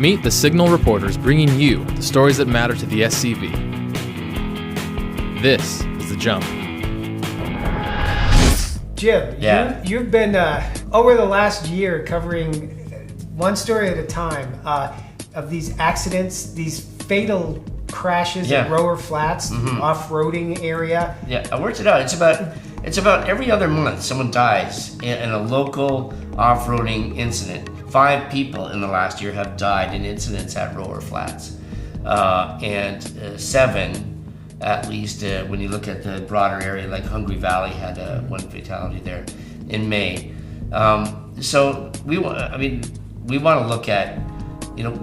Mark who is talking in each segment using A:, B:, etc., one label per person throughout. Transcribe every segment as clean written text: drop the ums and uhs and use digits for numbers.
A: Meet the Signal reporters bringing you the stories that matter to the SCV. This is The Jump.
B: Jim, you've been over the last year covering one story at a time of these accidents, these fatal crashes at Rower Flats, off-roading area.
C: Yeah, I worked it out. It's about every other month someone dies in a local off-roading incident. 5 people in the last year have died in incidents at Rower Flats, and 7 at least when you look at the broader area, like Hungry Valley had one fatality there in May. So we want to look at,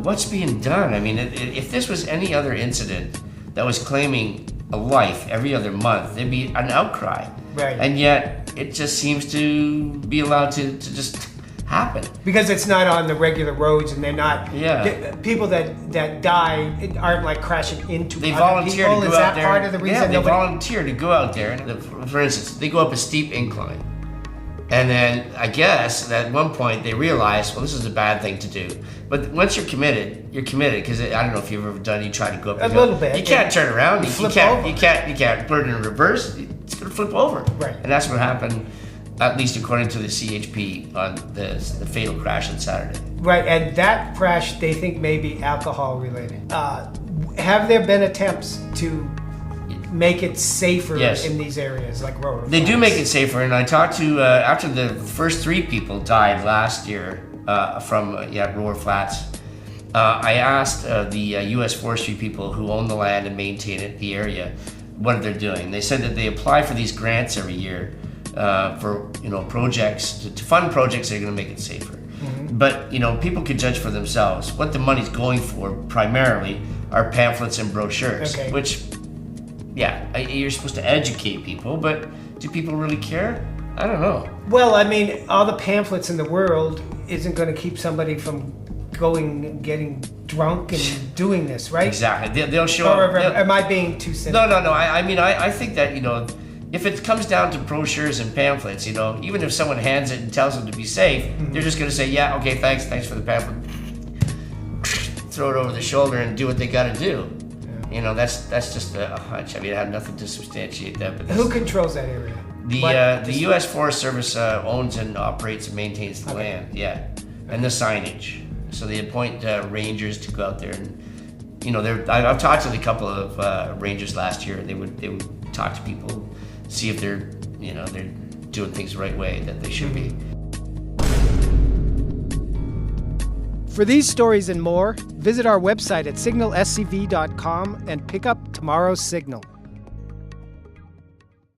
C: what's being done. I mean, if this was any other incident that was claiming a life every other month, there'd be an outcry.
B: Right.
C: And yet it just seems to be allowed to just happen.
B: Because it's not on the regular roads, and they're not. People that die aren't like crashing into
C: they
B: other
C: volunteer
B: people.
C: to go
B: Is
C: out
B: that
C: there.
B: part of the reason?
C: They volunteer to go out there. For instance, they go up a steep incline, and then I guess at one point they realize, well, this is a bad thing to do. But once you're committed, because I don't know if you've ever done. You try to go up
B: a little bit.
C: You can't turn around. You can't put it in reverse. It's going to flip over.
B: Right.
C: And that's what happened, at least according to the CHP, on the fatal crash on Saturday.
B: Right, and that crash they think may be alcohol related. Have there been attempts to make it safer in these areas like Rower Flats?
C: They do make it safer, and I talked to, after the first 3 people died last year from Rower Flats, I asked the U.S. Forestry people who own the land and maintain it, the area, what they're doing. They said that they apply for these grants every year for projects, to fund projects that are going to make it safer. But people can judge for themselves. What the money's going for primarily are pamphlets and brochures, which you're supposed to educate people, but do people really care? I don't know. Well,
B: I mean, all the pamphlets in the world isn't going to keep somebody from getting drunk and doing this, right?
C: Exactly. They'll show
B: up. Am I being too cynical?
C: No. I think that, if it comes down to brochures and pamphlets, even if someone hands it and tells them to be safe, they're just going to say, yeah, okay, thanks for the pamphlet. Throw it over the shoulder and do what they got to do. Yeah. That's just a hunch. I mean, I have nothing to substantiate that. But
B: who controls that area?
C: The U.S. Forest Service owns and operates and maintains the land, and the signage. So they appoint rangers to go out there, and I've talked to a couple of rangers last year. They would talk to people, see if they're doing things the right way that they should be.
B: For these stories and more, visit our website at signalscv.com and pick up tomorrow's Signal.